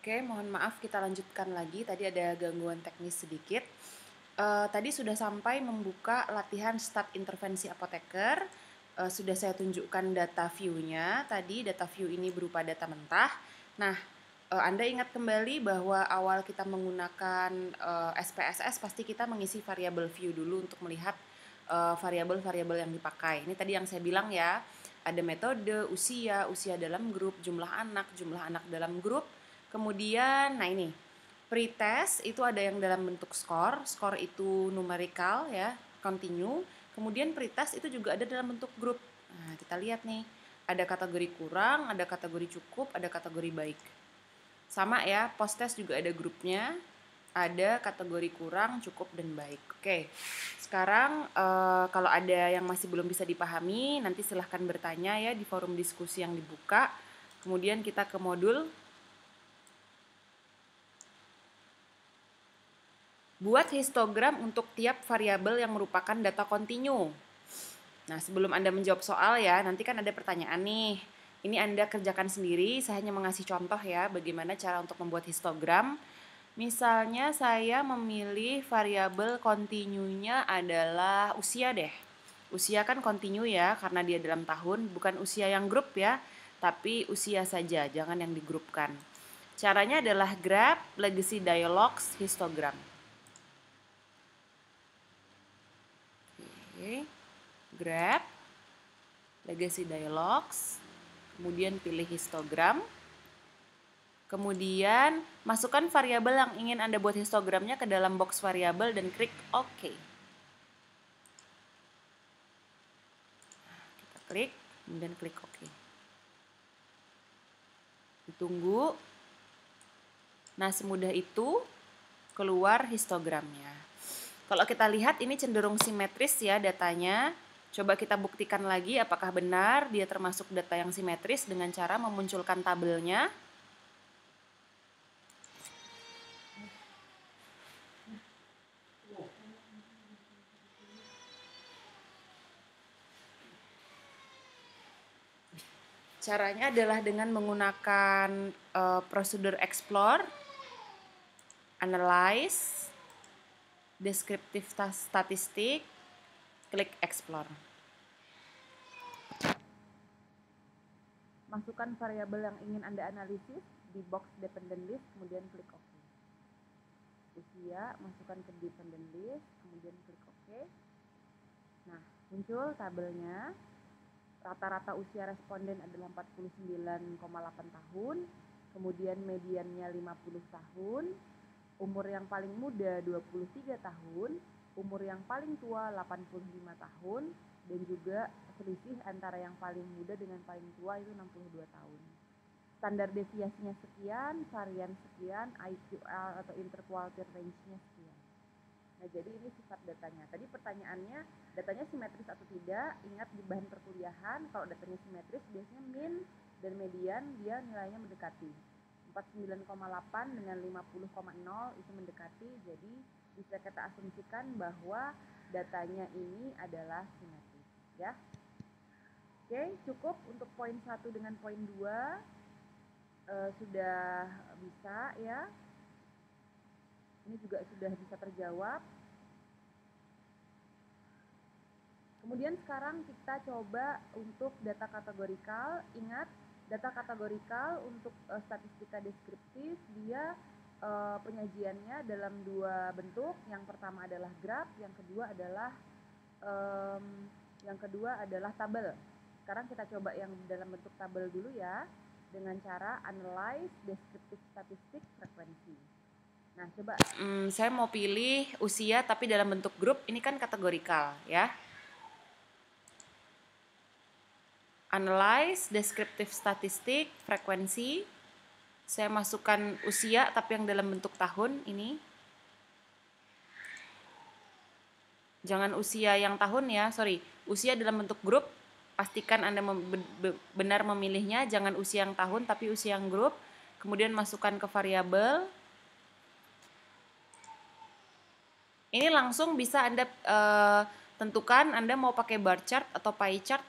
Oke, mohon maaf kita lanjutkan lagi. Tadi ada gangguan teknis sedikit. Tadi sudah sampai membuka latihan start intervensi apoteker. Sudah saya tunjukkan data view-nya. Tadi data view ini berupa data mentah. Nah, Anda ingat kembali bahwa awal kita menggunakan SPSS pasti kita mengisi variabel view dulu untuk melihat variabel-variabel yang dipakai. Ini tadi yang saya bilang ya, ada metode, usia dalam grup, jumlah anak dalam grup. Kemudian, nah ini, pretest itu ada yang dalam bentuk skor itu numerical ya, continue. Kemudian pretest itu juga ada dalam bentuk grup. Nah, kita lihat nih, ada kategori kurang, ada kategori cukup, ada kategori baik. Sama ya, post test juga ada grupnya, ada kategori kurang, cukup, dan baik. Oke, sekarang kalau ada yang masih belum bisa dipahami, nanti silahkan bertanya ya di forum diskusi yang dibuka. Kemudian kita ke modul. Buat histogram untuk tiap variabel yang merupakan data kontinu. Nah, sebelum Anda menjawab soal ya, nanti kan ada pertanyaan nih. Ini Anda kerjakan sendiri, saya hanya mengasih contoh ya bagaimana cara untuk membuat histogram. Misalnya saya memilih variabel kontinunya adalah usia deh. Usia kan kontinu ya, karena dia dalam tahun, bukan usia yang grup ya, tapi usia saja, jangan yang digrupkan. Caranya adalah grab, legacy dialogs, histogram. Oke, grab, legacy dialogs, kemudian pilih histogram, kemudian masukkan variabel yang ingin Anda buat histogramnya ke dalam box variabel dan klik OK. Kita klik, kemudian klik OK. Ditunggu. Nah, semudah itu keluar histogramnya. Kalau kita lihat ini cenderung simetris ya datanya. Coba kita buktikan lagi apakah benar dia termasuk data yang simetris dengan cara memunculkan tabelnya. Caranya adalah dengan menggunakan prosedur explore, analyze, descriptive statistik, klik explore. Masukkan variabel yang ingin Anda analisis di box dependent list, kemudian klik OK. Usia, masukkan ke dependent list, kemudian klik OK. Nah, muncul tabelnya. Rata-rata usia responden adalah 49,8 tahun, kemudian mediannya 50 tahun, umur yang paling muda 23 tahun, umur yang paling tua 85 tahun, dan juga selisih antara yang paling muda dengan paling tua itu 62 tahun. Standar deviasinya sekian, varian sekian, IQL atau interquartile range-nya sekian. Nah, jadi ini sifat datanya. Tadi pertanyaannya, datanya simetris atau tidak? Ingat di bahan perkuliahan, kalau datanya simetris biasanya min dan median dia nilainya mendekati. 49,8 dengan 50,0 itu mendekati, jadi bisa kita asumsikan bahwa datanya ini adalah simetris, ya. Oke, cukup untuk poin 1 dengan poin 2 sudah bisa ya. Ini juga sudah bisa terjawab. Kemudian sekarang kita coba untuk data kategorikal. Ingat, data kategorikal untuk statistika deskriptif dia penyajiannya dalam dua bentuk. Yang pertama adalah graf, yang kedua adalah tabel. Sekarang kita coba yang dalam bentuk tabel dulu ya, dengan cara analyze descriptive statistik frekuensi. Nah, coba saya mau pilih usia tapi dalam bentuk grup, ini kan kategorikal ya. Analyze, descriptive statistik, frekuensi. Saya masukkan usia tapi yang dalam bentuk tahun ini. Jangan usia yang tahun ya, sorry. Usia dalam bentuk grup, pastikan Anda benar memilihnya. Jangan usia yang tahun tapi usia yang grup. Kemudian masukkan ke variabel. Ini langsung bisa Anda tentukan Anda mau pakai bar chart atau pie chart.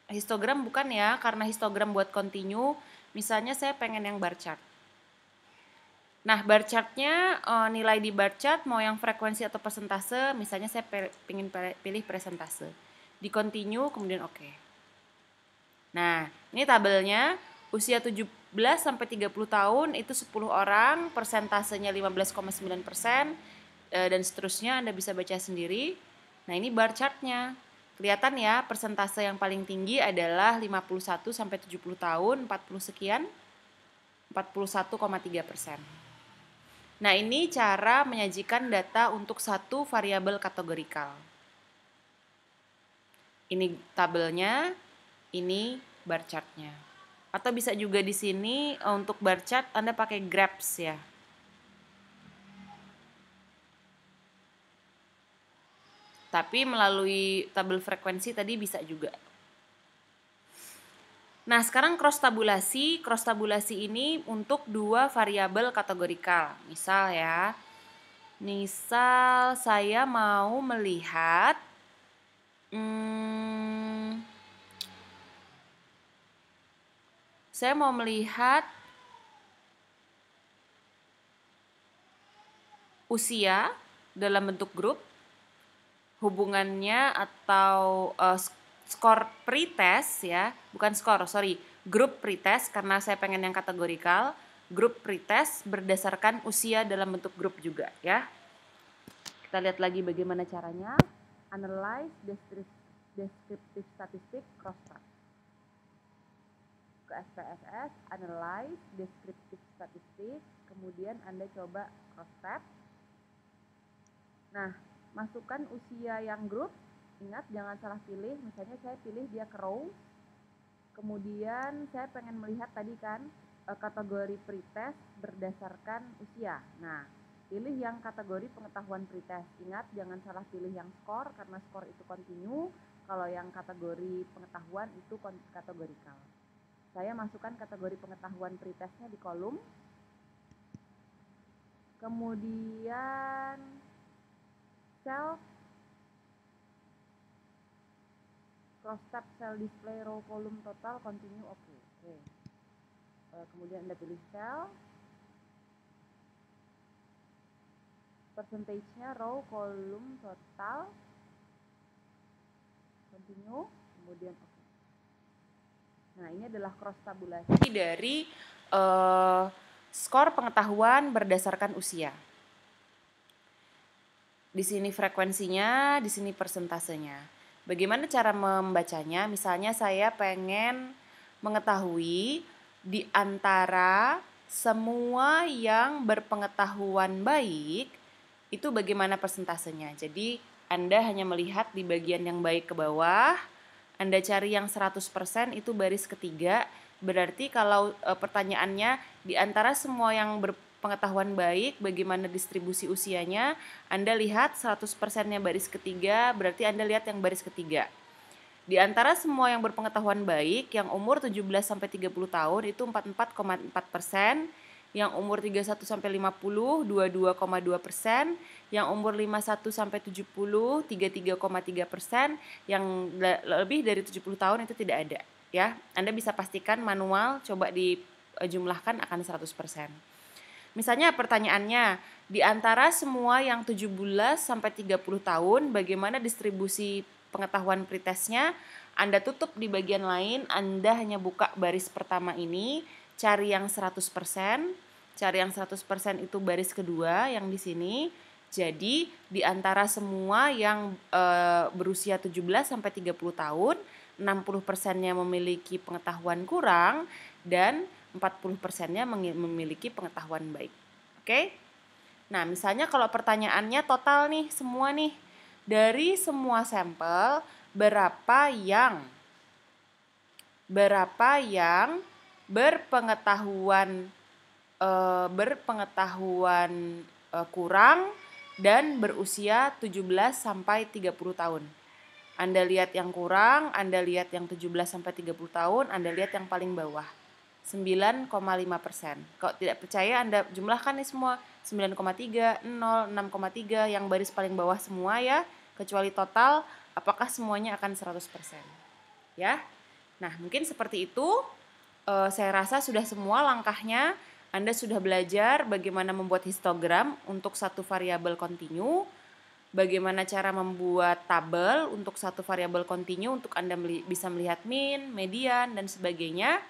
Histogram bukan ya, karena histogram buat continue. Misalnya saya pengen yang bar chart. Nah, bar chartnya nilai di bar chart mau yang frekuensi atau persentase, misalnya saya ingin pilih persentase. Di continue, kemudian oke. Nah, ini tabelnya usia 17 sampai 30 tahun itu 10 orang, persentasenya 15,9%, dan seterusnya Anda bisa baca sendiri. Nah, ini bar chartnya. Kelihatan ya, persentase yang paling tinggi adalah 51 sampai 70 tahun, 40 sekian, 41,3%. Nah, ini cara menyajikan data untuk satu variabel kategorikal. Ini tabelnya, ini bar chartnya. Atau bisa juga di sini untuk bar chart Anda pakai graphs ya. Tapi melalui tabel frekuensi tadi bisa juga. Nah, sekarang cross tabulasi. Cross tabulasi ini untuk dua variabel kategorikal. Misal ya, misal saya mau melihat usia dalam bentuk grup, hubungannya atau skor pretest ya, bukan skor, grup pretest karena saya pengen yang kategorikal, grup pretest berdasarkan usia dalam bentuk grup juga ya. Kita lihat lagi bagaimana caranya. Analyze descriptive statistic cross-chart. Ke SPSS, analyze descriptive statistic, kemudian Anda coba cross-chart. Nah, masukkan usia yang grup. Ingat, jangan salah pilih. Misalnya saya pilih dia ke row. Kemudian saya pengen melihat tadi kan kategori pretest berdasarkan usia. Nah, pilih yang kategori pengetahuan pretest. Ingat, jangan salah pilih yang skor karena skor itu continue. Kalau yang kategori pengetahuan itu kategorikal. Saya masukkan kategori pengetahuan pretestnya di kolom. Kemudian cell cross-tab cell display row column total continue oke. Kemudian Anda pilih cell, percentage-nya row column total continue, kemudian oke. Nah, ini adalah cross tabulasi dari skor pengetahuan berdasarkan usia. Di sini frekuensinya, di sini persentasenya. Bagaimana cara membacanya? Misalnya saya pengen mengetahui di antara semua yang berpengetahuan baik itu bagaimana persentasenya. Jadi Anda hanya melihat di bagian yang baik ke bawah, Anda cari yang 100% itu baris ketiga. Berarti kalau pertanyaannya di antara semua yang berpengetahuan baik bagaimana distribusi usianya, Anda lihat 100%-nya baris ketiga, berarti Anda lihat yang baris ketiga. Di antara semua yang berpengetahuan baik, yang umur 17 sampai 30 tahun itu 44,4%, yang umur 31 sampai 50 22,2%, yang umur 51 sampai 70 33,3%, yang lebih dari 70 tahun itu tidak ada ya. Anda bisa pastikan manual, coba dijumlahkan akan 100%. Misalnya pertanyaannya, di antara semua yang 17 sampai 30 tahun, bagaimana distribusi pengetahuan pretestnya? Anda tutup di bagian lain, Anda hanya buka baris pertama ini, cari yang 100%, cari yang 100% itu baris kedua yang di sini. Jadi, di antara semua yang berusia 17 sampai 30 tahun, 60%-nya memiliki pengetahuan kurang dan 40%-nya memiliki pengetahuan baik. Oke? Nah, misalnya kalau pertanyaannya total nih, semua nih. Dari semua sampel, berapa yang berpengetahuan kurang dan berusia 17 sampai 30 tahun. Anda lihat yang kurang, Anda lihat yang 17 sampai 30 tahun, Anda lihat yang paling bawah. 9,5%. Kalau tidak percaya Anda jumlahkan nih semua. 9,3, 0, 6,3 yang baris paling bawah semua ya, kecuali total, apakah semuanya akan 100%. Ya. Nah, mungkin seperti itu. Saya rasa sudah semua langkahnya. Anda sudah belajar bagaimana membuat histogram untuk satu variabel kontinu, bagaimana cara membuat tabel untuk satu variabel kontinu untuk Anda bisa melihat min, median, dan sebagainya.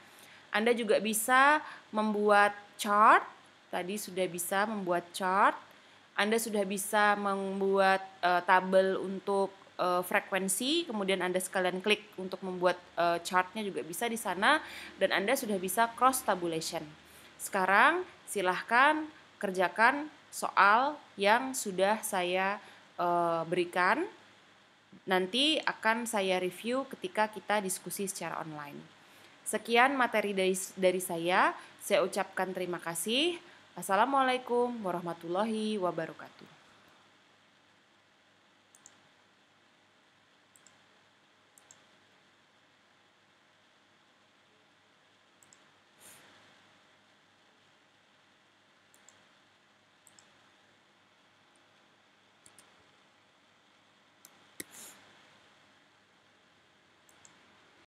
Anda juga bisa membuat chart, tadi sudah bisa membuat chart. Anda sudah bisa membuat tabel untuk frekuensi, kemudian Anda sekalian klik untuk membuat chartnya juga bisa di sana, dan Anda sudah bisa cross tabulation. Sekarang silahkan kerjakan soal yang sudah saya berikan. Nanti akan saya review ketika kita diskusi secara online. Sekian materi dari saya ucapkan terima kasih. Assalamualaikum warahmatullahi wabarakatuh.